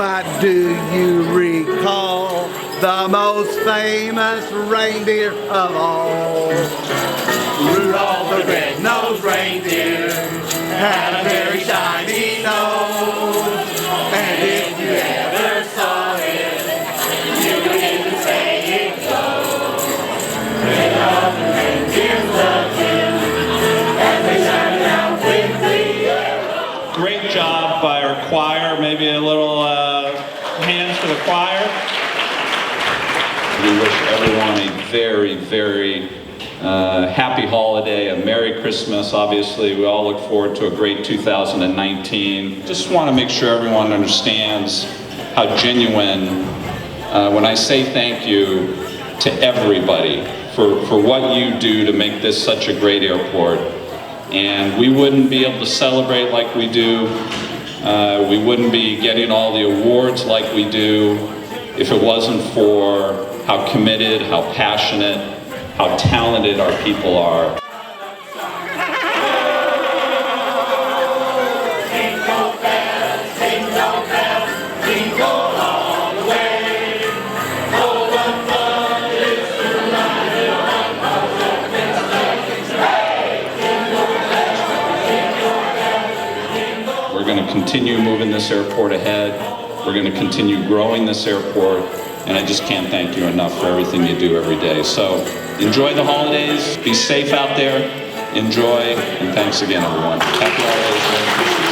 But do you recall the most famous reindeer of all? Rudolph the red-nosed reindeer had a very shiny nose, and if you ever saw it, you would even say it goes. Rudolph the reindeer loved him, and they shouted out with the arrow. Great job by our choir. Maybe a little hands for the choir. We wish everyone a very, very happy holiday, a Merry Christmas. Obviously, we all look forward to a great 2019. Just want to make sure everyone understands how genuine, when I say thank you to everybody for what you do to make this such a great airport. And we wouldn't be able to celebrate like we do. We wouldn't be getting all the awards like we do if it wasn't for how committed, how passionate, how talented our people are. We're going to continue moving this airport ahead. We're going to continue growing this airport. And I just can't thank you enough for everything you do every day. So enjoy the holidays, be safe out there, enjoy, and thanks again, everyone. Happy holidays.